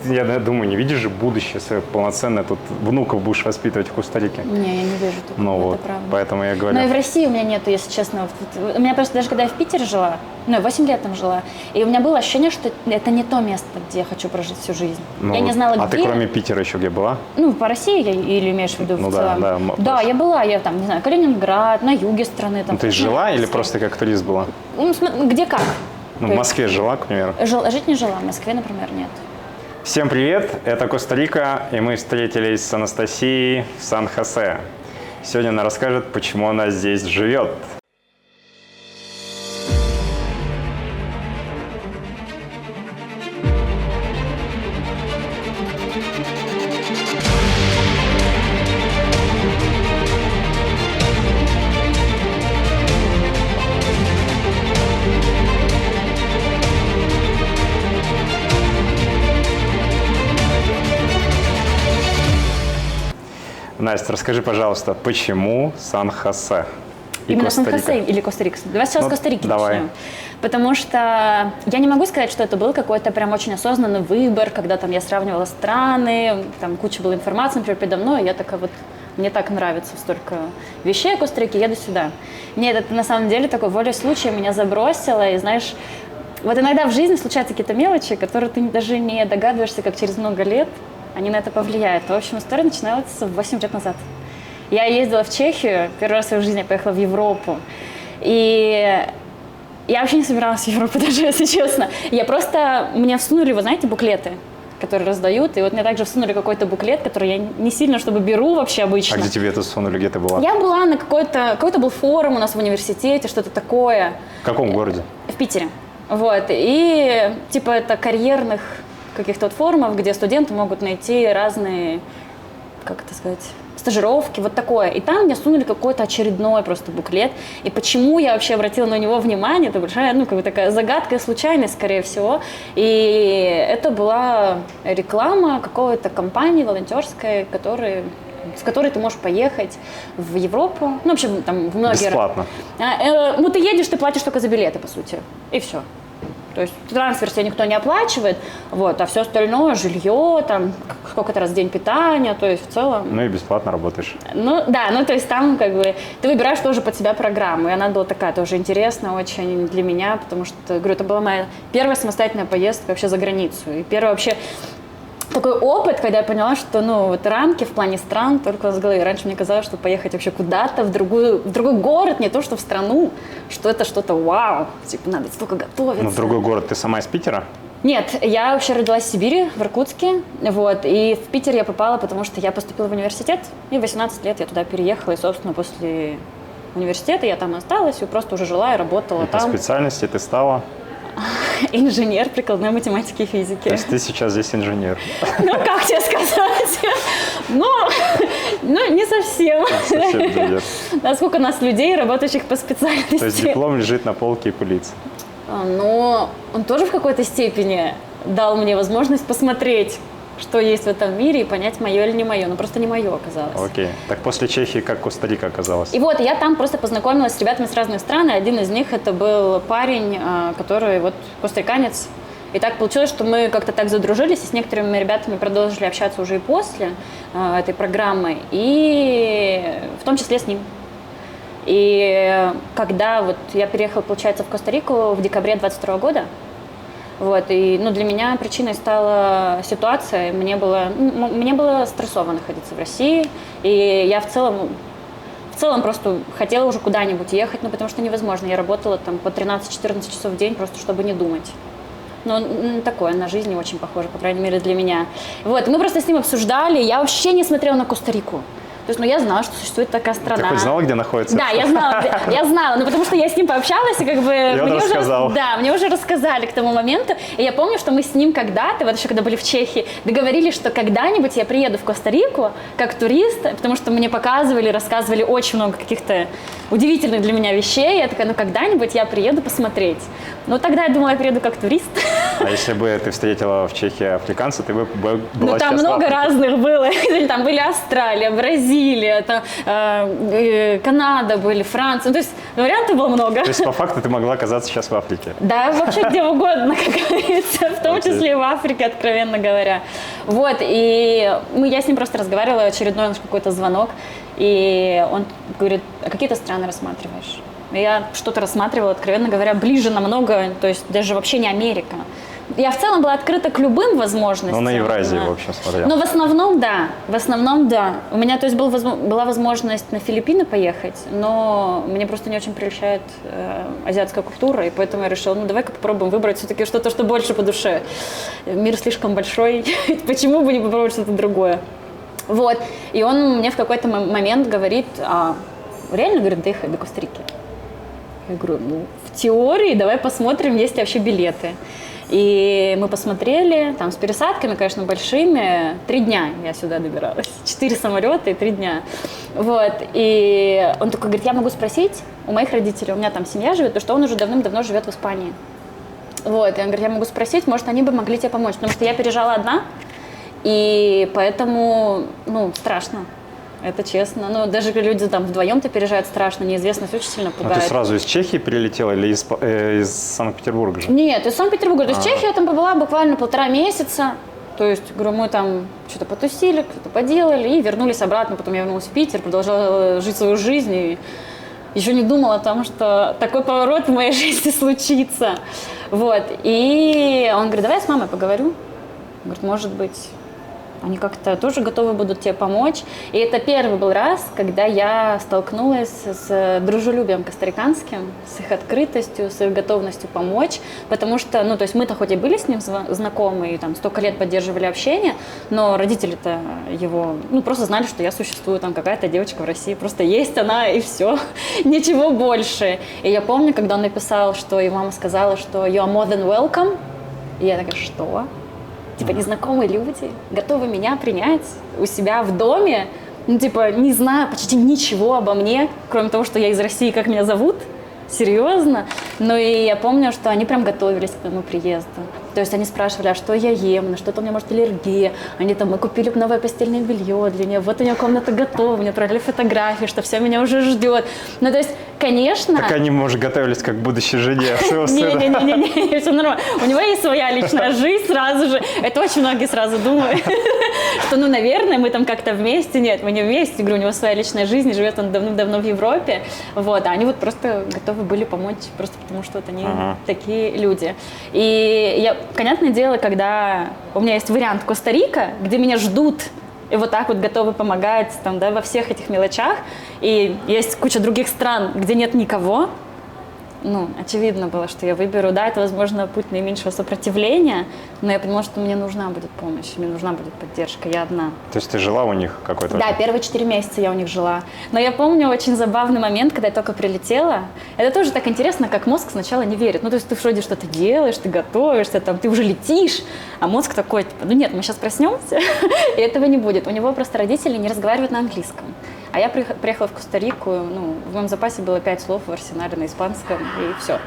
я думаю, не видишь же будущее свое полноценное, тут внуков будешь воспитывать в Коста-Рике. Не, я не вижу тут. Ну это вот, правда. поэтому я говорю. Но и в России у меня нету, если честно. У меня просто даже когда я в Питере жила, ну, я 8 лет там жила, и у меня было ощущение, что это не то место, где я хочу прожить всю жизнь. Ну, я не знала, где. А ты кроме Питера еще где была? Ну, по России или имеешь в виду в целом? Да, я была, я там, не знаю, Калининград, на юге страны. Там, Ну, ты жила или просто как турист была? Ну, где как. Ну, в Москве жила, к примеру? Жить не жила, в Москве, например, нет. Всем привет, это Коста-Рика, и мы встретились с Анастасией в Сан-Хосе. Сегодня она расскажет, почему она здесь живет. Настя, расскажи, пожалуйста, почему Сан-Хосе? Именно Сан-Хосе или Коста-Рика? Давай сначала с Коста-Рики начнем. Потому что я не могу сказать, что это был какой-то прям очень осознанный выбор, когда там я сравнивала страны, там куча была информации, например, передо мной, и я такая вот, мне так нравится столько вещей о Коста-Рике, еду сюда. Нет, это на самом деле такой волей случая меня забросило, и знаешь, вот иногда в жизни случаются какие-то мелочи, которые ты даже не догадываешься, как через много лет они на это повлияют. В общем, история начиналась 8 лет назад. Я ездила в Чехию, первый раз в своей жизни я поехала в Европу. И я вообще не собиралась в Европу даже, если честно. Мне всунули, вы знаете, буклеты, которые раздают. И вот мне также всунули какой-то буклет, который я не сильно, чтобы беру вообще обычно. А где тебе это всунули, где ты была? Я была на какой-то был форум у нас в университете, что-то такое. В каком городе? В Питере. Вот. И типа это карьерных каких-то вот форумов, где студенты могут найти разные, как это сказать, стажировки, вот такое. И там мне сунули какой-то очередной просто буклет. И почему я вообще обратила на него внимание, это большая, как бы такая загадка и случайность, скорее всего. И это была реклама какой-то компании волонтерской, с которой ты можешь поехать в Европу. Ну, в общем, там в многие... Бесплатно. Ты едешь, ты платишь только за билеты, по сути. И все. То есть трансфер себе никто не оплачивает, вот, а все остальное, жилье, там, сколько-то раз в день питания, то есть в целом... Ну и бесплатно работаешь. Ну да, то есть там как бы ты выбираешь тоже под себя программу, и она была такая тоже интересная очень для меня, потому что, говорю, это была моя первая самостоятельная поездка вообще за границу, и первый вообще такой опыт, когда я поняла, что, вот рамки в плане стран только с головы. Раньше мне казалось, что поехать вообще куда-то в другой город, не то что в страну, что это что-то вау, типа надо столько готовиться. Ну, в другой город ты сама из Питера? Нет, я вообще родилась в Сибири, в Иркутске, вот, и в Питер я попала, потому что я поступила в университет, и в 18 лет я туда переехала, и, собственно, после университета я там осталась, и просто уже жила и работала там. По специальности ты стала? Инженер прикладной математики и физики. То есть ты сейчас здесь инженер? Ну, как тебе сказать? Не совсем. Насколько у нас людей, работающих по специальности. То есть диплом лежит на полке и пылится? Но он тоже в какой-то степени дал мне возможность посмотреть, что есть в этом мире, и понять, мое или не мое. Но просто не мое оказалось. Окей. Так после Чехии как Коста-Рика оказалась? И вот я там просто познакомилась с ребятами с разных стран, и один из них это был парень, который вот костариканец. И так получилось, что мы как-то так задружились, и с некоторыми ребятами продолжили общаться уже и после этой программы, и в том числе с ним. И когда вот я переехала, получается, в Коста-Рику в декабре 2022 года, вот, и для меня причиной стала ситуация, мне было стрессово находиться в России, и я в целом просто хотела уже куда-нибудь ехать, потому что невозможно, я работала там по 13-14 часов в день просто чтобы не думать. Такое, на жизнь не очень похоже, по крайней мере для меня. Вот, мы просто с ним обсуждали, я вообще не смотрела на Коста-Рику. То есть, я знала, что существует такая страна. Ты хоть знала, где находится? Да, я знала, потому что я с ним пообщалась, и мне уже рассказали к тому моменту. И я помню, что мы с ним когда-то, вот еще когда были в Чехии, договорились, что когда-нибудь я приеду в Коста-Рику как турист, потому что мне показывали, рассказывали очень много каких-то удивительных для меня вещей. Я такая, когда-нибудь я приеду посмотреть. Тогда я думала, я приеду как турист. А если бы ты встретила в Чехии африканца, ты бы была Ну, там сейчас в много Африке. разных было. Там были Австралия, Бразилия, там, Канада были, Франция. Ну, то есть вариантов было много. То есть, по факту, ты могла оказаться сейчас в Африке. Да, вообще где угодно, как говорится, в том числе и в Африке, откровенно говоря. Вот, и я с ним просто разговаривала, очередной наш какой-то звонок, и он говорит, а какие ты страны рассматриваешь? Я что-то рассматривала, откровенно говоря, ближе намного, то есть даже вообще не Америка. Я в целом была открыта к любым возможностям. Ну, на Евразии, да. в общем, смотрел. Но в основном, да. У меня, то есть, была возможность на Филиппины поехать, но мне просто не очень прельщает азиатская культура, и поэтому я решила, ну, давай-ка попробуем выбрать все-таки что-то, что больше по душе. Мир слишком большой, почему бы не попробовать что-то другое? Вот. И он мне в какой-то момент говорит, реально, говорит, доехать до Коста-Рики? Я говорю, ну, в теории, давай посмотрим, есть ли вообще билеты. И мы посмотрели, там с пересадками, конечно, большими, 3 дня я сюда добиралась, 4 самолета и 3 дня. Вот, и он такой говорит, я могу спросить у моих родителей, у меня там семья живет, потому что он уже давным-давно живет в Испании. Вот, и он говорит, я могу спросить, может, они бы могли тебе помочь, потому что я переезжала одна, и поэтому, ну, страшно. Это честно. Ну, даже люди там вдвоем-то переезжают страшно, неизвестность очень сильно А пугает. ты сразу из Чехии прилетела или из Санкт-Петербурга же? Нет, из Санкт-Петербурга. То есть в Чехии я там побыла буквально 1,5 месяца. То есть, говорю, мы там что-то потусили, что-то поделали и вернулись обратно. Потом я вернулась в Питер, продолжала жить свою жизнь и еще не думала о том, что такой поворот в моей жизни случится. Вот. И он говорит, давай я с мамой поговорю. Говорит, может быть, они как-то тоже готовы будут тебе помочь. И это первый был раз, когда я столкнулась с дружелюбием костариканским, с их открытостью, с их готовностью помочь. Потому что, ну, то есть мы-то хоть и были с ним знакомы, и там столько лет поддерживали общение, но родители-то его, ну, просто знали, что я существую, там какая-то девочка в России, просто есть она, и все, ничего больше. И я помню, когда он написал, что его мама сказала, что you are more than welcome, и я такая, что? Типа незнакомые люди готовы меня принять у себя в доме, ну типа не знаю почти ничего обо мне, кроме того, что я из России, как меня зовут, серьезно. Ну и я помню, что они прям готовились к моему приезду. То есть они спрашивали, а что я ем, на что-то у меня может аллергия. Они там, мы купили новое постельное белье для нее, вот у нее комната готова, мне отправили фотографии, что все меня уже ждет. Ну то есть, конечно... Так они, может, готовились как к будущей жене своего сына. Не-не-не, все нормально. У него есть своя личная жизнь сразу же. Это очень многие сразу думают, что, ну, наверное, мы там как-то вместе. Нет, мы не вместе. Говорю, у него своя личная жизнь, и живет он давным-давно в Европе. Вот, а они вот просто готовы были помочь, просто потому что вот они такие люди. И я, понятное дело, когда у меня есть вариант Коста-Рика, где меня ждут, и вот так вот готовы помогать там, да, во всех этих мелочах. И есть куча других стран, где нет никого. Ну, очевидно было, что я выберу, да, это, возможно, путь наименьшего сопротивления, но я поняла, что мне нужна будет помощь, мне нужна будет поддержка, я одна. То есть ты жила у них какой-то? Да, первые 4 месяца я у них жила. Но я помню очень забавный момент, когда я только прилетела. Это тоже так интересно, как мозг сначала не верит. Ну, то есть ты вроде что-то делаешь, ты готовишься, там, ты уже летишь, а мозг такой, типа, ну нет, мы сейчас проснемся, и этого не будет. У него просто родители не разговаривают на английском. А я приехала в Коста-Рику, ну, в моем запасе было 5 слов в арсенале на испанском, и все.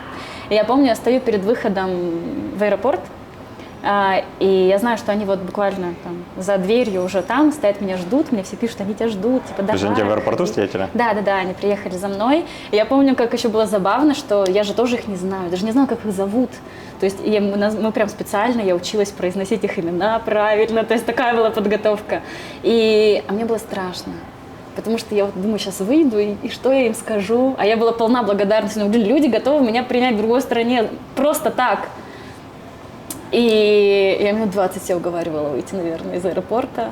И я помню, я стою перед выходом в аэропорт, и я знаю, что они вот буквально там за дверью уже там стоят, меня ждут, мне все пишут, они тебя ждут, типа, давай. То есть они тебя в аэропорту встретили? Да, они приехали за мной. И я помню, как еще было забавно, что я же тоже их не знаю, даже не знала, как их зовут. То есть мы прям специально, я училась произносить их имена правильно, то есть такая была подготовка. А мне было страшно. Потому что я вот думаю, сейчас выйду, и что я им скажу? А я была полна благодарности. Ну, блин, люди готовы меня принять в другой стране просто так. И я минут 20 себя уговаривала выйти, наверное, из аэропорта.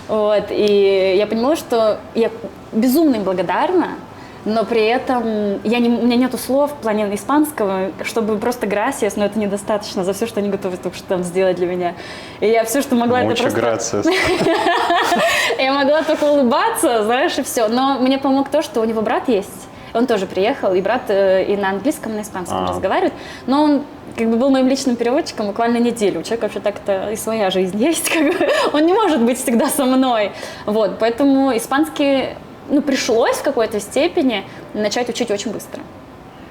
Вот. И я понимала, что я безумно им благодарна, но при этом у меня нету слов в плане испанского, чтобы просто gracias, но это недостаточно за все, что они готовы только что там сделать для меня. И я все, что могла, это просто... gracias. Я могла только улыбаться, знаешь, и все. Но мне помог то, что у него брат есть. Он тоже приехал, и брат и на английском, и на испанском разговаривает. Но он как бы был моим личным переводчиком буквально неделю. У человека вообще так-то и своя жизнь есть. Как бы. Он не может быть всегда со мной. Вот, поэтому испанский, ну, пришлось в какой-то степени начать учить очень быстро.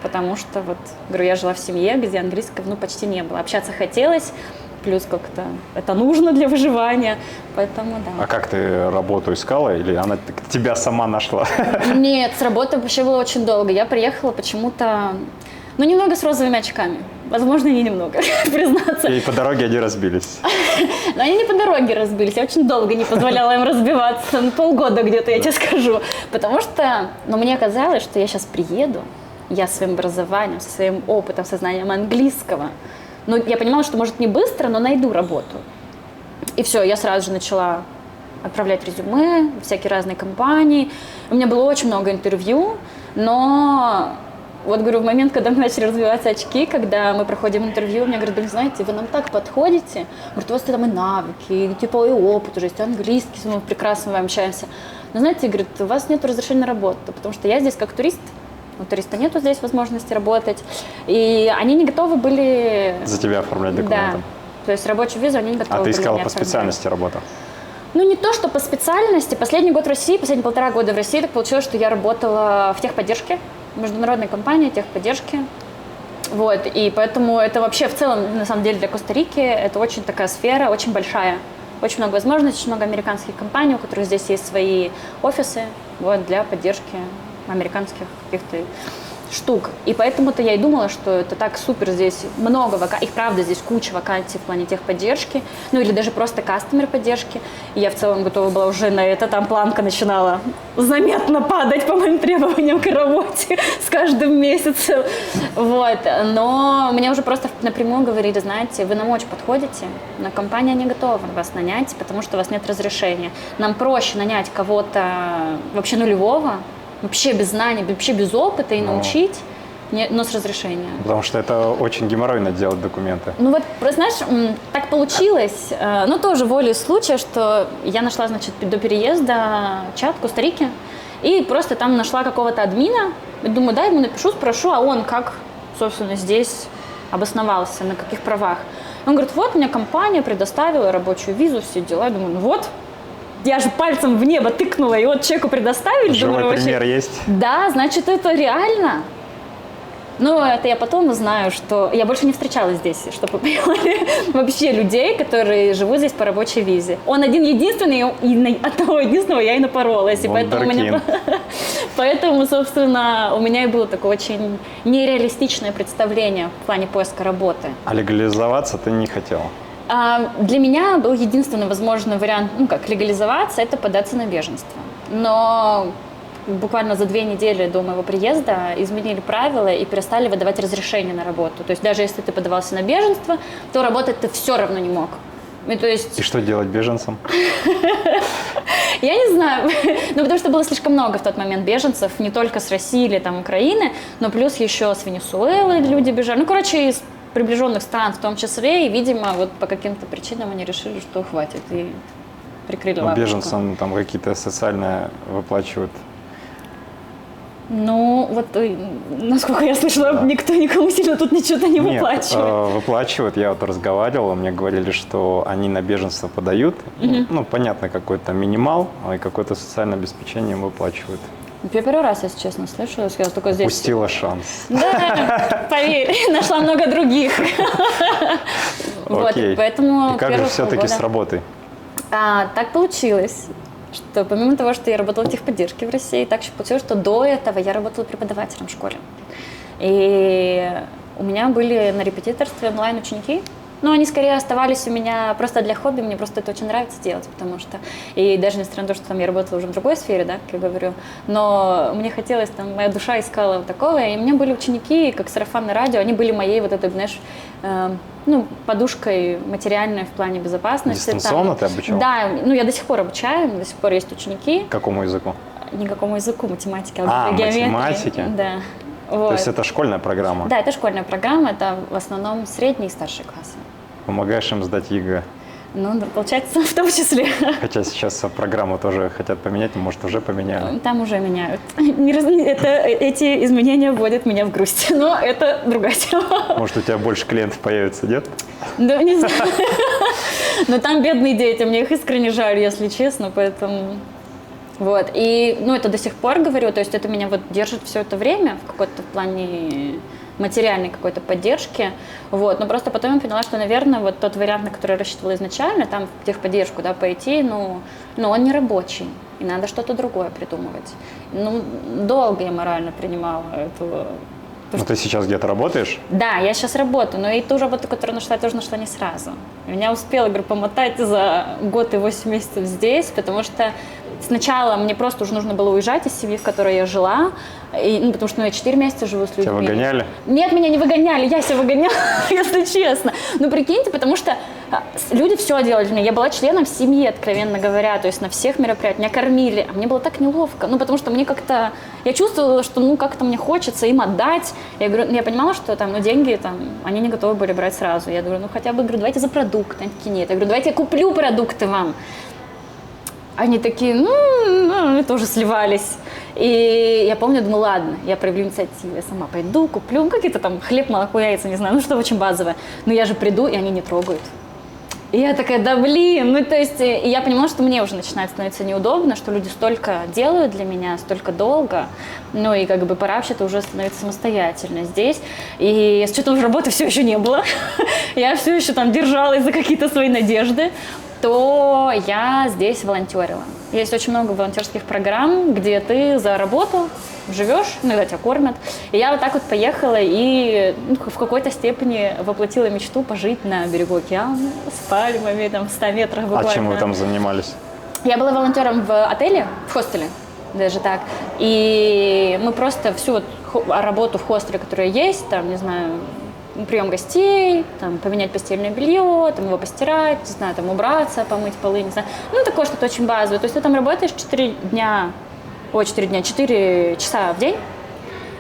потому что, вот, говорю, я жила в семье, где английского, ну, почти не было. Общаться хотелось, плюс как-то это нужно для выживания, поэтому, да. А как ты работу искала, или она тебя сама нашла? Нет, с работы вообще было очень долго. Я приехала почему-то, ну, немного с розовыми очками. Возможно, не немного, признаться. И по дороге они разбились. Но они не по дороге разбились. Я очень долго не позволяла им разбиваться. Ну, полгода где-то, я тебе скажу. Потому что, ну, мне казалось, что я сейчас приеду, я своим образованием, со своим опытом, со знанием английского. Ну, я понимала, что, может, не быстро, но найду работу. И все, я сразу же начала отправлять резюме в всякие разные компании. У меня было очень много интервью, но вот, говорю, в момент, когда мы начали развиваться очки, когда мы проходим интервью, мне говорят, блин, знаете, вы нам так подходите. Говорят, у вас там и навыки, и типа и опыт уже есть, и английский, мы прекрасно с вами общаемся. Но знаете, говорят, у вас нет разрешения на работу, потому что я здесь как турист. У туриста нету здесь возможности работать. И они не готовы были... За тебя оформлять документы? Да. То есть рабочую визу они не готовы были. А ты искала по оформлять. специальности работу? Ну, не то, что по специальности. Последний год в России, последние 1,5 года в России, так получилось, что я работала в техподдержке, международной компании техподдержки. Вот. И поэтому это вообще в целом, на самом деле, для Коста-Рики это очень такая сфера, очень большая. Очень много возможностей, очень много американских компаний, у которых здесь есть свои офисы, вот, для поддержки американских каких-то штук. И поэтому-то я и думала, что это так супер здесь много вакансий. Их, правда, здесь куча вакансий в плане техподдержки, ну или даже просто кастомер поддержки. И я в целом готова была уже на это, там планка начинала заметно падать по моим требованиям к работе с каждым месяцем. Вот. Но мне уже просто напрямую говорили, знаете, вы нам очень подходите, но компания не готова вас нанять, потому что у вас нет разрешения. Нам проще нанять кого-то вообще нулевого, вообще без знаний, вообще без опыта и научить, но с разрешения. Потому что это очень геморройно делать документы. Ну вот, знаешь, так получилось, ну тоже волей случая, что я нашла, значит, до переезда чат Коста-Рики, и просто там нашла какого-то админа, и думаю, да, ему напишу, спрошу, а он как, собственно, здесь обосновался, на каких правах. Он говорит, вот, мне компания предоставила рабочую визу, все дела. Я думаю, ну вот, я же пальцем в небо тыкнула, и вот человеку предоставили. Живой думаю, пример вообще, есть? Да, значит, это реально. Ну, это я потом узнаю, что я больше не встречалась здесь, чтобы вы понимали, вообще людей, которые живут здесь по рабочей визе. Он один-единственный, и на того единственного я и напоролась. И поэтому, собственно, у меня и было такое очень нереалистичное представление в плане поиска работы. А легализоваться ты не хотела? Для меня был единственный возможный вариант, ну как легализоваться, это податься на беженство. Но буквально за 2 недели до моего приезда изменили правила и перестали выдавать разрешение на работу. То есть даже если ты подавался на беженство, то работать ты все равно не мог. И что делать беженцам? Я не знаю, ну потому что было слишком много в тот момент беженцев, не только с России или там Украины, но плюс еще с Венесуэлы люди бежали. Ну, короче, из приближенных стран в том числе, и, видимо, вот по каким-то причинам они решили, что хватит, и прикрыли лавочку. Беженцам там какие-то социальные выплачивают? Ну, вот, насколько я слышала, никто никому сильно тут ничего не выплачивает. Нет, выплачивают. Я вот разговаривал, мне говорили, что они на беженство подают. Ну, понятно, какой-то минимал, и какое-то социальное обеспечение им выплачивают. Я первый раз, если честно, слышу, я только здесь. Упустила шанс. Да, поверь, нашла много других. Вот, поэтому. И как же все-таки с работой? Так получилось, что помимо того, что я работала в техподдержке в России, так еще получилось, что до этого я работала преподавателем в школе. И у меня были на репетиторстве онлайн-ученики. Но они скорее оставались у меня просто для хобби, мне просто это очень нравится делать, потому что, и даже несмотря на то, что там я работала уже в другой сфере, да, как я говорю, но мне хотелось, там, моя душа искала вот такого, и у меня были ученики, как сарафанное радио, они были моей вот этой, знаешь, ну, подушкой материальной в плане безопасности. Дистанционно ты обучала? Да, ну, я до сих пор обучаю, до сих пор есть ученики. Какому языку? Никакому языку, математики, геометрии. Математики? Да. Вот. То есть это школьная программа? Да, это школьная программа, это в основном средние и старшие классы. Помогаешь им сдать ЕГЭ? Ну, да, получается, в том числе. Хотя сейчас программу тоже хотят поменять, может, уже поменяли? Там уже меняют. Эти изменения вводят меня в грусть, но это другая тема. Может, у тебя больше клиентов появится, нет? Да, не знаю. Но там бедные дети, мне их искренне жаль, если честно, поэтому... Вот, и, ну, это до сих пор говорю, то есть это меня вот держит все это время в какой-то плане материальной какой-то поддержки, вот, но просто потом я поняла, что, наверное, вот тот вариант, на который я рассчитывала изначально, там в техподдержку, да, пойти, ну, он не рабочий, и надо что-то другое придумывать. Ну, долго я морально принимала эту... Ну, ты сейчас где-то работаешь? Да, я сейчас работаю, но и ту работу, которую нашла, я тоже нашла не сразу. Меня успела, говорю, помотать за год и 8 месяцев здесь, потому что сначала мне просто уже нужно было уезжать из семьи, в которой я жила, и, ну, потому что я 4 месяца живу с людьми. Тебя выгоняли? Нет, меня не выгоняли, я себя выгоняла, если честно. Ну, прикиньте, потому что люди все делали для меня. Я была членом семьи, откровенно говоря, то есть на всех мероприятиях меня кормили, а мне было так неловко, ну, потому что мне как-то, я чувствовала, что, ну, как-то мне хочется им отдать. Я говорю, я понимала, что там, ну, деньги там, они не готовы были брать сразу. Я говорю, ну, хотя бы, говорю, давайте за продукты. Они такие, нет. Я говорю, давайте я куплю продукты вам. Они такие, ну, тоже сливались. И я помню, думаю, ладно, я проявлю инициативу, я сама пойду, куплю какие-то там хлеб, молоко, яйца, не знаю, ну, что очень базовое. Но я же приду, и они не трогают. И я такая, да блин, ну, то есть, и я понимала, что мне уже начинает становиться неудобно, что люди столько делают для меня, столько долго, ну, и как бы пора вообще-то уже становиться самостоятельно здесь. И с учетом работы все еще не было, я все еще там держалась за какие-то свои надежды, то я здесь волонтерила. Есть очень много волонтерских программ, где ты за работу живешь, иногда тебя кормят. И я вот так вот поехала и, ну, в какой-то степени воплотила мечту пожить на берегу океана с пальмами, там, в 100 метрах буквально. А чем вы там занимались? Я была волонтером в отеле, в хостеле, даже так. И мы просто всю вот работу в хостеле, которая есть, там, не знаю, прием гостей, там, поменять постельное белье, там, его постирать, не знаю, там, убраться, помыть полы, не знаю. Ну, такое что-то очень базовое. То есть ты там работаешь 4 часа в день,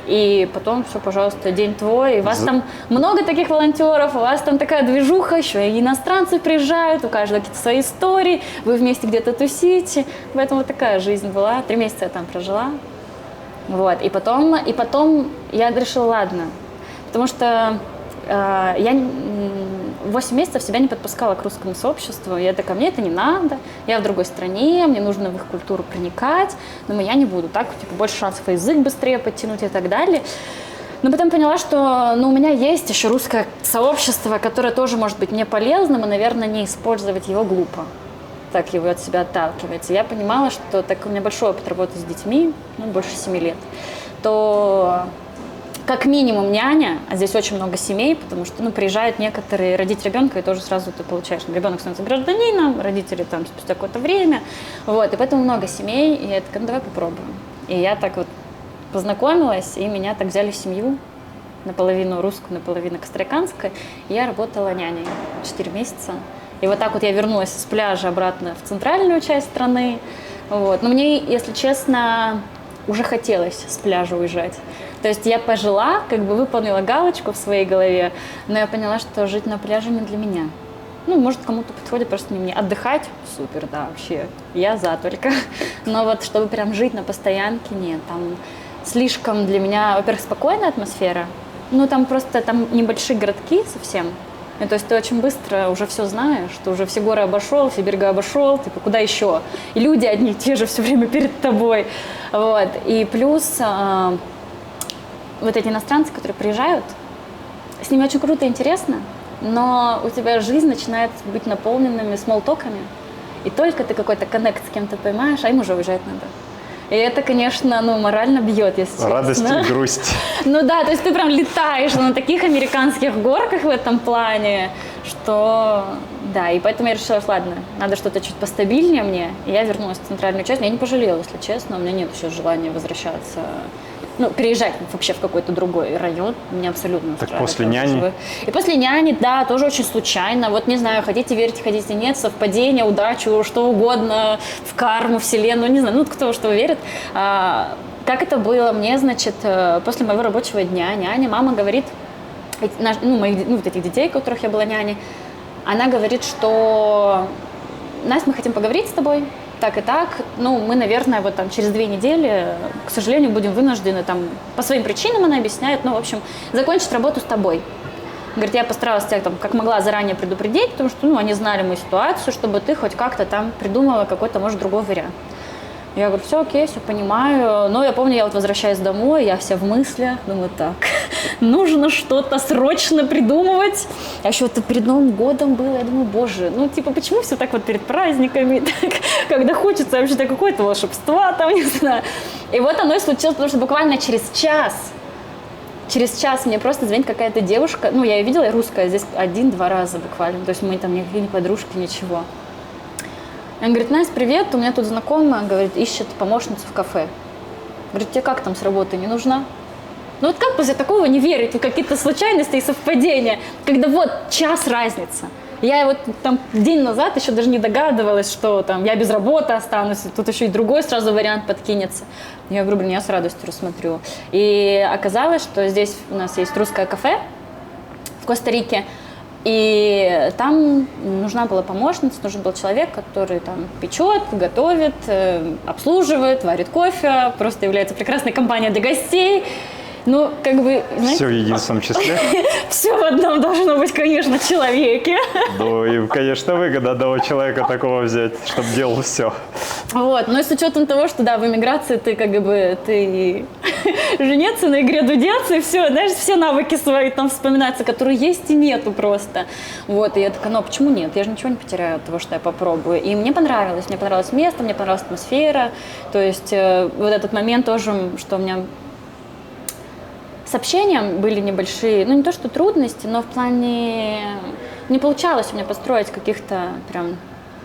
и потом все, пожалуйста, день твой. И у вас там много таких волонтеров, у вас там такая движуха, еще и иностранцы приезжают, у каждого какие-то свои истории, вы вместе где-то тусите. Поэтому вот такая жизнь была. 3 месяца я там прожила. Вот. И потом я решила, ладно, потому что я 8 месяцев себя не подпускала к русскому сообществу. Я такая, мне это не надо, я в другой стране, мне нужно в их культуру проникать. Думаю, я не буду так, типа, больше шансов язык быстрее подтянуть и так далее. Но потом поняла, что, ну, у меня есть еще русское сообщество, которое тоже может быть мне полезным, и, наверное, не использовать его глупо. Так его от себя отталкивать. И я понимала, что так как у меня большой опыт работы с детьми, ну, больше 7 лет, то как минимум няня, а здесь очень много семей, потому что, ну, приезжают некоторые родить ребенка, и тоже сразу ты получаешь, ребенок становится гражданином, родители там спустя какое-то время, вот, и поэтому много семей, и я такая, ну, давай попробуем. И я так вот познакомилась, и меня так взяли в семью, наполовину русскую, наполовину костариканскую, и я работала няней 4 месяца. И вот так вот я вернулась с пляжа обратно в центральную часть страны, вот, но мне, если честно, уже хотелось с пляжа уезжать. То есть я пожила, как бы выполнила галочку в своей голове, но я поняла, что жить на пляже не для меня. Ну, может, кому-то подходит, просто не мне. Отдыхать – супер, да, вообще. Я за только. Но вот чтобы прям жить на постоянке – нет. Там слишком для меня, во-первых, спокойная атмосфера. Ну, там просто там небольшие городки совсем. И, то есть ты очень быстро уже все знаешь, ты уже все горы обошел, все берега обошел, типа куда еще? И люди одни и те же все время перед тобой. Вот. И плюс вот эти иностранцы, которые приезжают, с ними очень круто и интересно, но у тебя жизнь начинает быть наполненными смолтоками, и только ты какой-то коннект с кем-то поймаешь, а им уже уезжать надо. И это, конечно, ну, морально бьет, если честно. Радость и грусть. Ну да, то есть ты прям летаешь на таких американских горках в этом плане, что да, и поэтому я решила, что ладно, надо что-то чуть постабильнее мне, и я вернулась в центральную часть. Я не пожалела, если честно, у меня нет еще желания возвращаться, ну, переезжать вообще в какой-то другой район, меня абсолютно устраивает. Так после няни? И после няни, да, тоже очень случайно. Вот не знаю, хотите верить, хотите нет, совпадение, удачу, что угодно, в карму, вселенную, не знаю, ну, кто что верит. Как это было? Мне, значит, после моего рабочего дня няня, мама говорит, ну, вот этих детей, у которых я была няней, она говорит, что Настя, мы хотим поговорить с тобой, так и так, ну, мы, наверное, вот там через 2 недели, к сожалению, будем вынуждены там, по своим причинам она объясняет, ну, в общем, закончить работу с тобой. Говорит, я постаралась тебя там как могла заранее предупредить, потому что, ну, они знали мою ситуацию, чтобы ты хоть как-то там придумала какой-то, может, другой вариант. Я говорю, все окей, все понимаю. Но я помню, я вот возвращаюсь домой, я вся в мыслях, думаю, так, нужно что-то срочно придумывать. А еще это перед Новым годом было, я думаю, боже, ну типа, почему все так вот перед праздниками, так, когда хочется вообще-то какое-то волшебства там, не знаю. И вот оно и случилось, потому что буквально через час мне просто звонит какая-то девушка, ну я ее видела, русская, здесь 1-2 раза буквально, то есть мы там никакие не подружки, ничего. Она говорит, Настя, привет, у меня тут знакомая, говорит, ищет помощницу в кафе. Говорит, тебе как там с работы, не нужна? Ну вот как после такого не верить в какие-то случайности и совпадения, когда вот час разницы. Я вот там день назад еще даже не догадывалась, что там я без работы останусь, тут еще и другой сразу вариант подкинется. Я говорю, блин, я с радостью рассмотрю. И оказалось, что здесь у нас есть русское кафе в Коста-Рике, и там нужна была помощница, нужен был человек, который там печет, готовит, обслуживает, варит кофе, просто является прекрасной компанией для гостей. Ну, как бы, знаете, Все в единственном числе. все в одном должно быть, конечно, человеке. Ну и, конечно, выгода одного человека такого взять, чтобы делал все. Вот, но с учетом того, что, да, в эмиграции ты как бы, ты жениться на игре дудеться, и все, знаешь, все навыки свои там вспоминаются, которые есть и нету просто. Вот, и я такая, ну, почему нет? Я же ничего не потеряю от того, что я попробую. И мне понравилось место, мне понравилась атмосфера. То есть вот этот момент тоже, что у меня с общением были небольшие, ну не то что трудности, но в плане не получалось у меня построить каких-то прям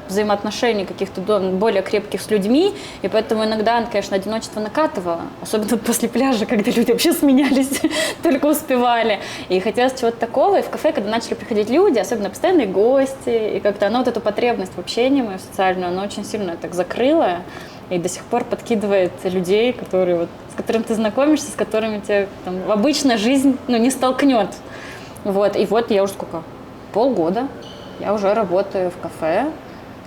взаимоотношений, каких-то более крепких с людьми, и поэтому иногда, конечно, одиночество накатывало, особенно после пляжа, когда люди вообще сменялись, только успевали. И хотелось чего-то такого, и в кафе, когда начали приходить люди, особенно постоянные гости, и как-то оно вот эту потребность в общении мою социальную, оно очень сильно так закрыло, и до сих пор подкидывает людей, которые вот, с которыми ты знакомишься, с которыми тебя там, обычно жизнь не столкнет. Вот. И вот я уже сколько? Полгода я уже работаю в кафе.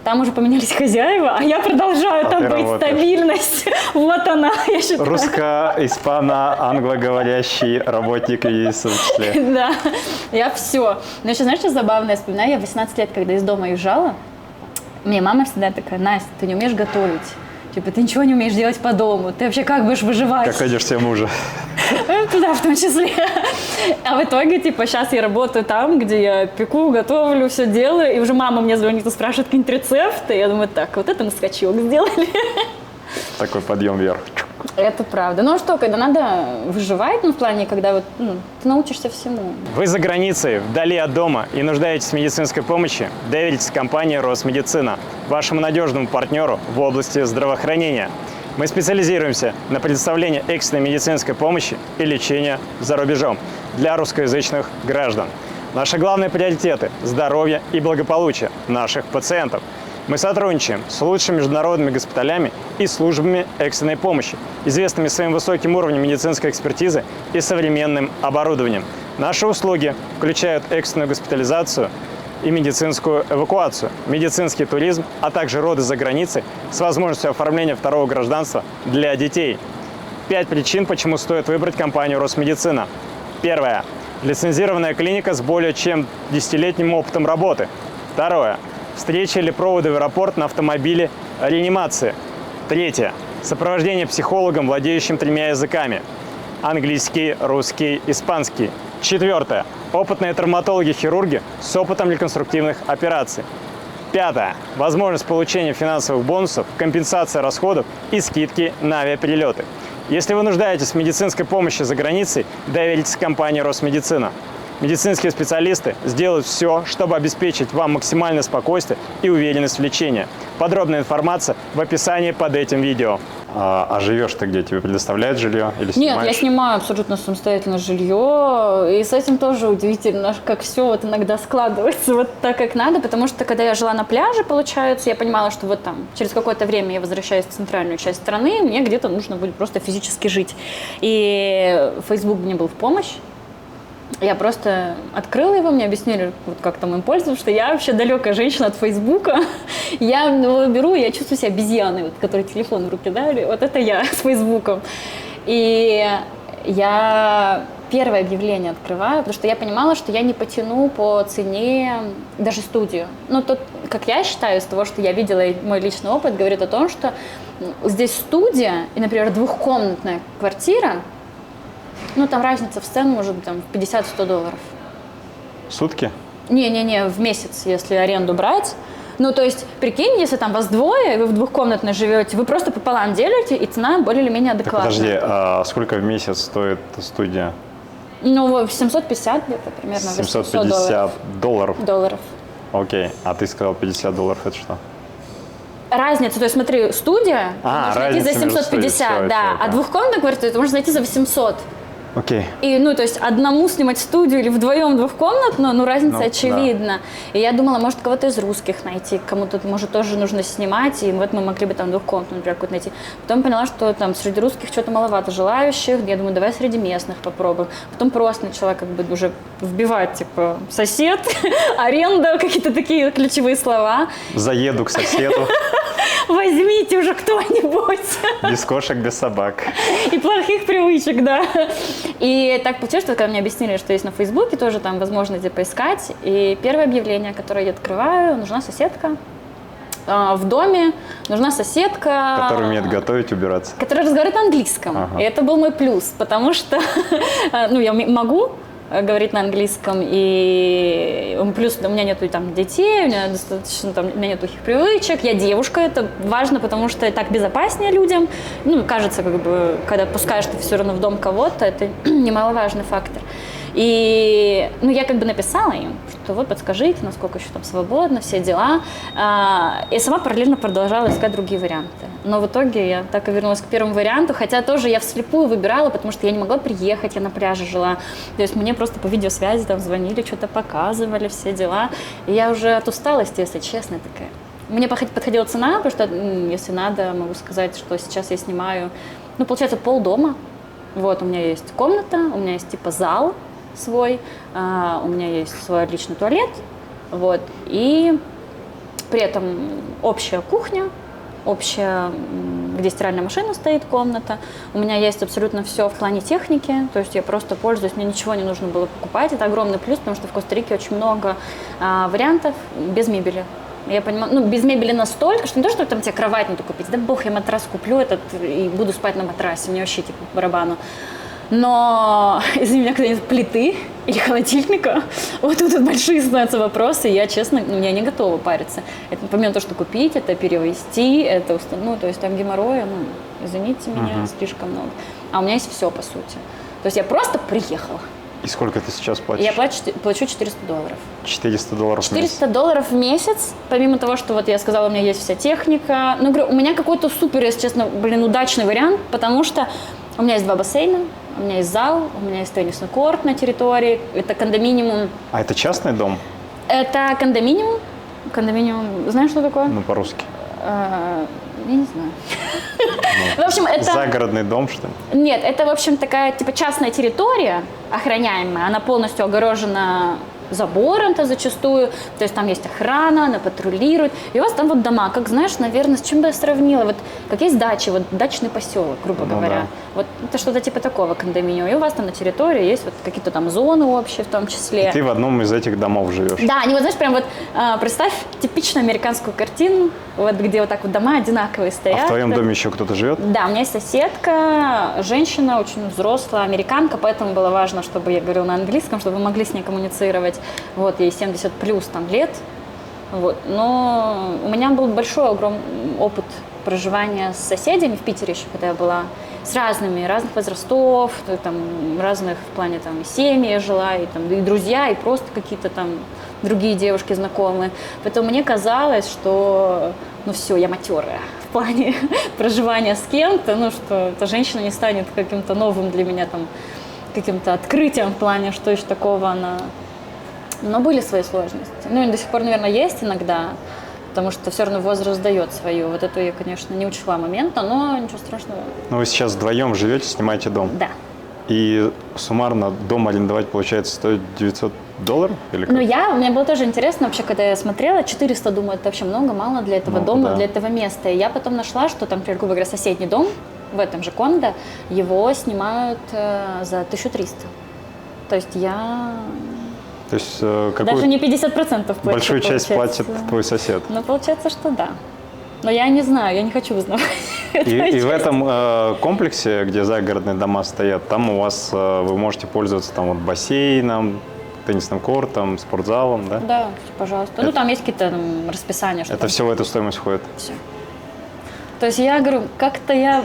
Там уже поменялись хозяева, а я продолжаю там быть, стабильность. Вот она, я считаю. Русско-испано-англоговорящий работник и в числе. Да, я все. Но еще, знаешь, что забавное? Я вспоминаю, я 18 лет, когда из дома уезжала, мне мама всегда такая, Настя, ты не умеешь готовить. Типа, ты ничего не умеешь делать по дому, ты вообще как будешь выживать? Как найдешь себе мужа? Да, в том числе. А в итоге, типа, сейчас я работаю там, где я пеку, готовлю, все делаю, и уже мама мне звонит и спрашивает какие-нибудь рецепты, я думаю, так, вот это мы скачок сделали. Такой подъем вверх. Это правда. Ну а что, когда надо выживать, в плане, когда вот, ты научишься всему. Вы за границей, вдали от дома и нуждаетесь в медицинской помощи? Доверитесь компании «Росмедицина», вашему надежному партнеру в области здравоохранения. Мы специализируемся на предоставлении экстренной медицинской помощи и лечения за рубежом для русскоязычных граждан. Наши главные приоритеты – здоровье и благополучие наших пациентов. Мы сотрудничаем с лучшими международными госпиталями и службами экстренной помощи, известными своим высоким уровнем медицинской экспертизы и современным оборудованием. Наши услуги включают экстренную госпитализацию и медицинскую эвакуацию, медицинский туризм, а также роды за границей с возможностью оформления второго гражданства для детей. 5 причин, почему стоит выбрать компанию «Росмедицина». Первое. Лицензированная клиника с более чем 10-летним опытом работы. Второе. Встреча или проводы в аэропорт на автомобиле реанимации. Третье. Сопровождение психологом, владеющим 3 языками. Английский, русский, испанский. Четвертое. Опытные травматологи-хирурги с опытом реконструктивных операций. Пятое. Возможность получения финансовых бонусов, компенсация расходов и скидки на авиаперелеты. Если вы нуждаетесь в медицинской помощи за границей, доверитесь компании «Росмедицина». Медицинские специалисты сделают все, чтобы обеспечить вам максимальное спокойствие и уверенность в лечении. Подробная информация в описании под этим видео. А живешь ты где? Тебе предоставляют жилье или снимаешь? Нет, я снимаю абсолютно самостоятельно жилье, и с этим тоже удивительно, как все вот иногда складывается вот так, как надо, потому что когда я жила на пляже, получается, я понимала, что вот там через какое-то время я возвращаюсь в центральную часть страны, мне где-то нужно будет просто физически жить. И Facebook мне был в помощь. Я просто открыла его, мне объяснили, вот как там им пользоваться, что я вообще далекая женщина от Фейсбука. Я его беру, я чувствую себя обезьяной, вот, который телефон в руки дали. Вот это я с Фейсбуком. И я первое объявление открываю, потому что я понимала, что я не потяну по цене даже студию. Ну, тут, как я считаю, из того, что я видела, и мой личный опыт говорит о том, что здесь студия и, например, двухкомнатная квартира, ну, там разница в цену может быть там, в $50-100. Сутки? Не-не-не, в месяц, если аренду брать. Ну, то есть, прикинь, если там вас двое, и вы в двухкомнатной живете, вы просто пополам делите, и цена более или менее адекватная. Так, подожди, а сколько в месяц стоит студия? Ну, 750 где-то примерно. 750 долларов? Долларов. Окей, а ты сказал $50, это что? Разница, то есть смотри, студия можно найти за разница между 750, студией, да, всё, а двухкомнатную квартиру ты можешь найти за 800. Окей. И, ну, то есть одному снимать студию или вдвоем двухкомнатную, ну, разница Ну, очевидна. И я думала, может, кого-то из русских найти, кому-то, может, тоже нужно снимать, и вот мы могли бы там двухкомнатную, например, какую-то найти. Потом поняла, что там среди русских что-то маловато желающих, я думаю, давай среди местных попробуем. Потом просто начала как бы уже вбивать, типа, сосед, аренда, какие-то такие ключевые слова. Заеду к соседу. Возьмите уже кто-нибудь. Без кошек, без собак. И плохих привычек, да. И так получилось, что когда мне объяснили, что есть на Фейсбуке, тоже там возможно где поискать. И первое объявление, которое я открываю, нужна соседка. В доме нужна соседка. Который умеет готовить, убираться. Которая разговаривает на английском. Ага. И это был мой плюс, потому что ну, я могу говорить на английском, и плюс у меня нету там детей, у меня достаточно там, у меня нету их привычек, я девушка, это важно, потому что так безопаснее людям, ну, кажется, как бы, когда пускаешь ты все равно в дом кого-то, это немаловажный фактор. И, ну, я как бы написала им, что вот подскажите, насколько еще там свободно, все дела. И сама параллельно продолжала искать другие варианты. Но в итоге я так и вернулась к первому варианту, хотя тоже я вслепую выбирала, потому что я не могла приехать, я на пляже жила. То есть мне просто по видеосвязи там звонили, что-то показывали, все дела. И я уже от усталости, если честно, такая. Мне подходила цена, потому что, если надо, могу сказать, что сейчас я снимаю, ну, получается, полдома. Вот, у меня есть комната, у меня есть типа зал свой, у меня есть свой личный туалет, вот, и при этом общая кухня, общая, где стиральная машина стоит, комната. У меня есть абсолютно все в плане техники, то есть я просто пользуюсь, мне ничего не нужно было покупать, это огромный плюс, потому что в Коста-Рике очень много вариантов без мебели. Я понимаю, ну, без мебели настолько, что не то, что там тебе кровать надо купить, да бог, я матрас куплю этот и буду спать на матрасе, мне вообще типа по барабану. Но из-за меня когда нет плиты или холодильника, вот тут большие становятся вопросы, и я, честно, я не готова париться. Это помимо того, что купить, это перевезти, это, ну, то есть там геморроя, ну, извините меня, слишком много. А у меня есть все, по сути. То есть я просто приехала. И сколько ты сейчас платишь? Я плачу $400. $400 в месяц. $400 в месяц, помимо того, что вот я сказала, у меня есть вся техника. Ну, говорю, у меня какой-то супер, если честно, удачный вариант, потому что у меня есть 2 бассейна, у меня есть зал, у меня есть теннисный корт на территории, это кондоминиум. А это частный дом? Это кондоминиум. Кондоминиум, знаешь, что такое? Ну, по-русски. Я не знаю. В общем, это... Загородный дом, что ли? Нет, это, в общем, такая, типа, частная территория, охраняемая, она полностью огорожена забором-то зачастую, то есть там есть охрана, она патрулирует, и у вас там вот дома, как, знаешь, наверное, с чем бы я сравнила, вот как есть дачи, вот дачный поселок, грубо говоря, да. вот это что-то типа такого кондоминиума, и у вас там на территории есть вот какие-то там зоны общие в том числе. И ты в одном из этих домов живешь? Да, они вот, знаешь, прям вот, представь типичную американскую картину, вот где вот так вот дома одинаковые стоят. А в твоем доме еще кто-то живет? Да, у меня есть соседка, женщина, очень взрослая, американка, поэтому было важно, чтобы я говорила на английском, чтобы мы могли с ней коммуницировать. Вот, ей 70 плюс там лет. Вот. Но у меня был большой, огромный опыт проживания с соседями в Питере еще, когда я была, с разных возрастов, там, разных в плане там семьи я жила, и, там, и друзья, и просто какие-то там другие девушки знакомые. Поэтому мне казалось, что ну все, я матерая в плане проживания с кем-то, ну что эта женщина не станет каким-то новым для меня там, каким-то открытием в плане, что еще такого она... Но были свои сложности. Ну и до сих пор, наверное, есть иногда, потому что все равно возраст дает свою. Вот это я, конечно, не учла момента, но ничего страшного. Ну вы сейчас вдвоем живете, снимаете дом? Да. И суммарно дом арендовать, получается, стоит $900 или как? Ну мне было тоже интересно, вообще, когда я смотрела, 400, думаю, это вообще много, мало для этого дома, да. для этого места. И я потом нашла, что там, например, грубо говоря, соседний дом, в этом же кондо, его снимают за 1300. То есть я То есть даже не 50% плачу. большую часть получается. платит твой сосед. Ну, получается, что да. Но я не знаю, я не хочу узнавать. И в этом комплексе, где загородные дома стоят, там у вас вы можете пользоваться там вот бассейном, теннисным кортом, спортзалом, да? Да, пожалуйста. Ну, там есть какие-то расписания. Что Это там все в эту стоимость входит? все. То есть я говорю, как-то я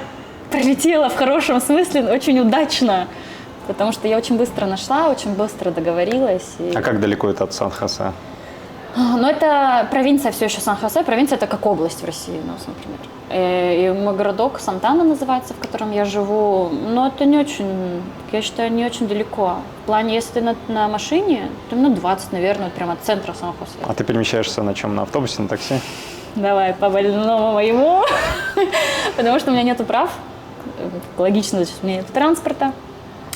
пролетела в хорошем смысле очень удачно, потому что я очень быстро нашла, очень быстро договорилась. И... А как далеко это от Сан-Хосе? Ну, это провинция все еще Сан-Хосе. Провинция – это как область в России, у нас, например. И мой городок Сантана называется, в котором я живу. Но это не очень, я считаю, не очень далеко. В плане, если ты на машине, то минут 20, наверное, вот прямо от центра Сан-Хосе. А ты перемещаешься на чем? На автобусе, на такси? Давай по больному моему. Потому что у меня нету прав. Логично, у меня нет транспорта.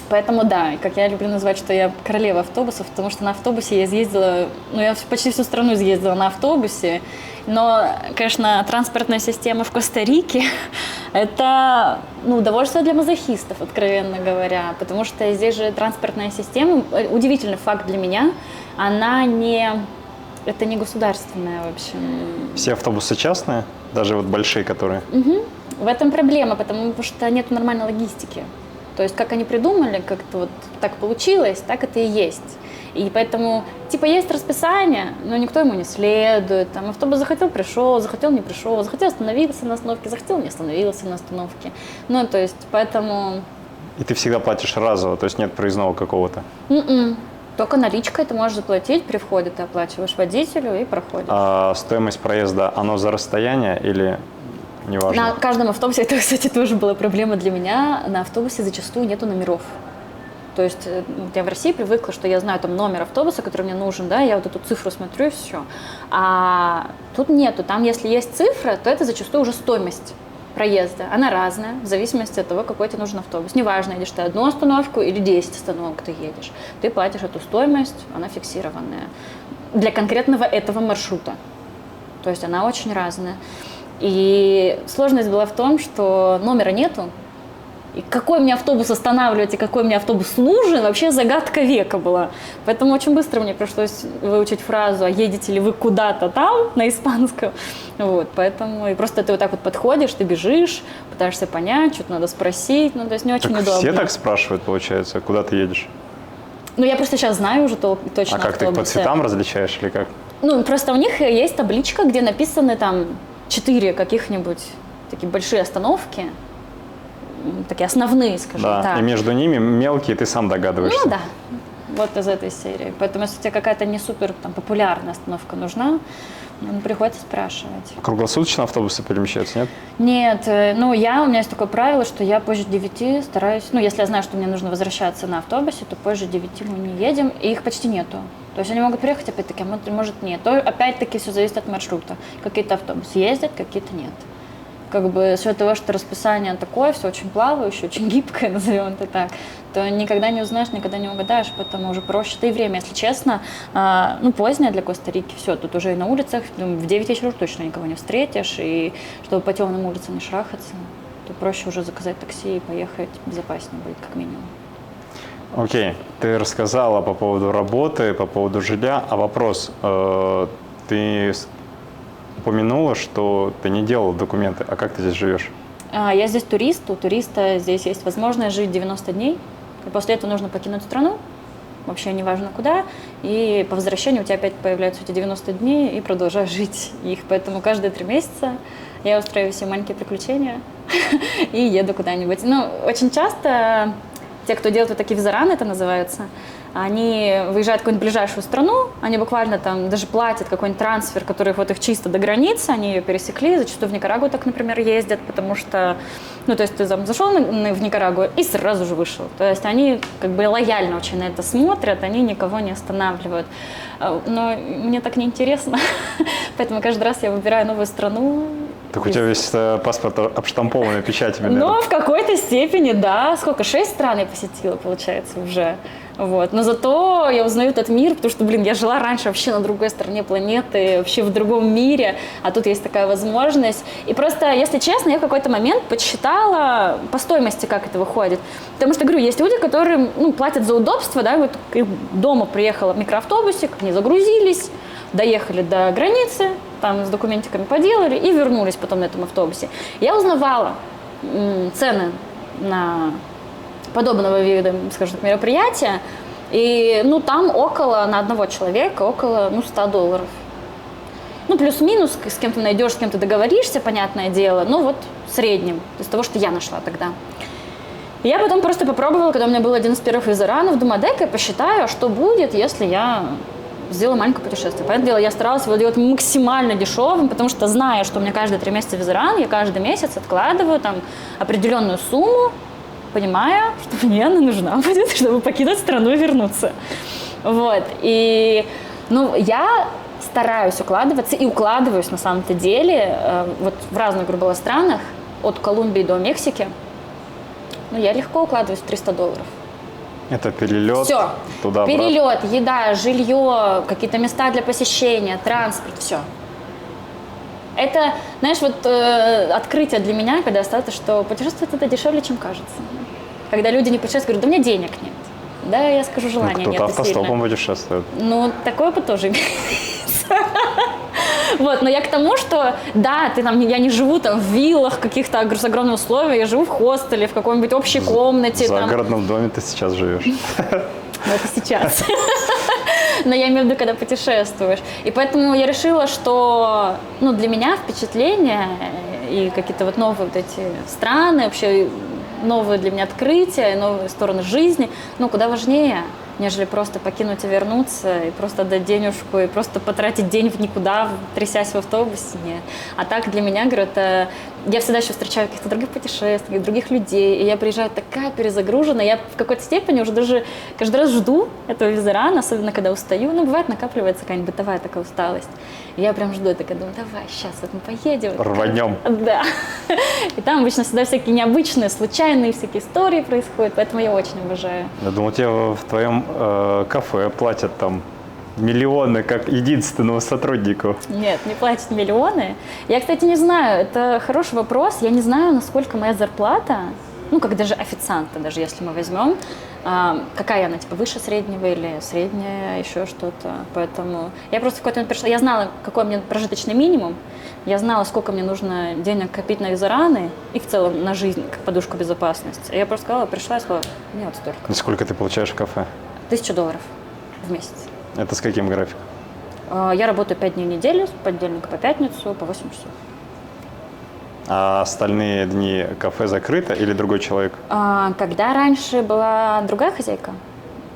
Поэтому да, как я люблю называть, что я королева автобусов, потому что на автобусе я изъездила, ну я почти всю страну изъездила на автобусе, но, конечно, транспортная система в Коста-Рике – это удовольствие для мазохистов, откровенно говоря, потому что здесь же транспортная система, удивительный факт для меня, это не государственная, в общем. Все автобусы частные? Даже вот большие, которые? Угу. В этом проблема, потому что нет нормальной логистики. То есть, как они придумали, как-то вот так получилось, так это и есть. И поэтому, типа, есть расписание, но никто ему не следует. Там автобус захотел – пришел, захотел – не пришел, захотел – остановился на остановке, захотел – не остановился на остановке. Ну, то есть, поэтому… И ты всегда платишь разово, то есть нет проездного какого-то? Только наличкой ты можешь заплатить, при входе ты оплачиваешь водителю и проходишь. А стоимость проезда, оно за расстояние или… Неважно. На каждом автобусе, это, кстати, тоже была проблема для меня, на автобусе зачастую нету номеров. То есть я в России привыкла, что я знаю там номер автобуса, который мне нужен, да, я вот эту цифру смотрю и все. А тут нету. Там, если есть цифра, то это зачастую уже стоимость проезда. Она разная, в зависимости от того, какой тебе нужен автобус. Неважно, едешь ты одну остановку или 10 остановок ты едешь. Ты платишь эту стоимость, она фиксированная. Для конкретного этого маршрута. То есть она очень разная. И сложность была в том, что номера нету. И какой мне автобус останавливать и какой мне автобус нужен, вообще загадка века была. Поэтому очень быстро мне пришлось выучить фразу «А едете ли вы куда-то там?» на испанском. Вот, поэтому и просто ты вот так вот подходишь, ты бежишь, пытаешься понять, что-то надо спросить. Ну, то есть не очень удобно. Все так спрашивают, получается, куда ты едешь? Ну, я просто сейчас знаю уже точно А как ты их по цветам различаешь или как? Ну, просто у них есть табличка, где написаны там 4 каких-нибудь такие большие остановки, такие основные, скажем так. И между ними мелкие, ты сам догадываешься. Ну да, вот из этой серии. Поэтому, если тебе какая-то не супер там, популярная остановка нужна, приходится спрашивать. Круглосуточно автобусы перемещаются, нет? Нет, у меня есть такое правило, что я позже 9 стараюсь, если я знаю, что мне нужно возвращаться на автобусе, то позже 9 мы не едем, и их почти нету. То есть они могут приехать, опять-таки, а может нет. То, опять-таки, все зависит от маршрута. Какие-то автобусы ездят, какие-то нет. Как бы с учетом того, что расписание такое, все очень плавающее, очень гибкое, назовем это так, то никогда не узнаешь, никогда не угадаешь, поэтому уже проще. Да и время, если честно, позднее для Коста-Рики, все, тут уже и на улицах, в 9 вечера точно никого не встретишь, и чтобы по темным улицам не шарахаться, то проще уже заказать такси и поехать, безопаснее будет, как минимум. Окей, ты рассказала по поводу работы, по поводу жилья, а вопрос, ты упомянула, что ты не делала документы, а как ты здесь живешь? Я здесь турист, у туриста здесь есть возможность жить 90 дней, и после этого нужно покинуть страну, вообще неважно куда, и по возвращению у тебя опять появляются эти 90 дней, и продолжаешь жить их, поэтому каждые 3 месяца я устраиваю себе маленькие приключения и еду куда-нибудь. Очень часто те, кто делают вот такие визараны, это называется, они выезжают в какую-нибудь ближайшую страну, они буквально там даже платят какой-нибудь трансфер, который вот их чисто до границы, они ее пересекли, зачастую в Никарагуа так, например, ездят, потому что, то есть ты зашел в Никарагуа и сразу же вышел. То есть они как бы лояльно очень на это смотрят, они никого не останавливают. Но мне так неинтересно, поэтому каждый раз я выбираю новую страну. Так у тебя весь паспорт обштампованный печатями, в какой-то степени, да. Сколько? 6 стран я посетила, получается, уже. Вот. Но зато я узнаю этот мир, потому что, я жила раньше вообще на другой стороне планеты, вообще в другом мире, а тут есть такая возможность. И просто, если честно, я в какой-то момент подсчитала по стоимости, как это выходит. Потому что, говорю, есть люди, которые платят за удобство, да, вот дома приехала в микроавтобусик, они загрузились, доехали до границы, там с документиками поделали и вернулись потом на этом автобусе. Я узнавала цены на подобного вида, скажем так, мероприятия, и, там на одного человека около, $100. Плюс-минус, с кем ты найдешь, с кем ты договоришься, понятное дело, в среднем, из того, что я нашла тогда. И я потом просто попробовала, когда у меня был один из первых визаранов, думаю, дай-ка я посчитаю, что будет, если я сделала маленькое путешествие. Понятное дело, я старалась его делать максимально дешевым, потому что, зная, что у меня каждые 3 месяца визаран, я каждый месяц откладываю там определенную сумму, понимая, что мне она нужна будет, чтобы покинуть страну и вернуться. Вот. И, я стараюсь укладываться и укладываюсь на самом-то деле в разных, грубо говоря, странах, от Колумбии до Мексики. Я легко укладываюсь в $300. Это перелет все. Туда-обратно. Перелет, еда, жилье, какие-то места для посещения, транспорт, все. Это, знаешь, открытие для меня, когда осталось, что путешествовать это дешевле, чем кажется. Когда люди не путешествуют, говорят, да у меня денег нет. Да, я скажу, желания нет. Кто-то автостопом путешествует. Такое тоже имеется. Но я к тому, что, да, я не живу там в виллах каких-то с огромными условиями, я живу в хостеле, в какой-нибудь общей комнате. В загородном доме ты сейчас живешь. Это сейчас. Но я имею в виду, когда путешествуешь. И поэтому я решила, что для меня впечатления и какие-то новые эти страны, вообще новые для меня открытия, новые стороны жизни, куда важнее, нежели просто покинуть и вернуться, и просто отдать денежку, и просто потратить день в никуда, трясясь в автобусе. Нет. А так для меня, говорю, это... Я всегда еще встречаю каких-то других путешественников, других людей, и я приезжаю такая перезагруженная, я в какой-то степени уже даже каждый раз жду этого визарана, особенно когда устаю. Бывает, накапливается какая-нибудь бытовая такая усталость. И я прям жду, я такая думаю, давай, сейчас мы поедем. Рванем. Да. И там обычно всегда всякие необычные, случайные всякие истории происходят, поэтому я очень обожаю. Я думал, тебе в твоем кафе платят там миллионы, как единственному сотруднику. Нет, не платят миллионы. Я, кстати, не знаю, это хороший вопрос. Я не знаю, насколько моя зарплата, как даже официанта, даже если мы возьмем, какая она, выше среднего или средняя, еще что-то. Поэтому я просто в какой-то момент пришла, я знала, какой у меня прожиточный минимум, я знала, сколько мне нужно денег копить на визараны и в целом на жизнь, как подушку безопасности. Я просто пришла и сказала, мне столько. И сколько ты получаешь в кафе? $1000 в месяц. Это с каким графиком? Я работаю 5 дней в неделю, с понедельника по пятницу, по 8 часов. А остальные дни кафе закрыто или другой человек? Когда раньше была другая хозяйка,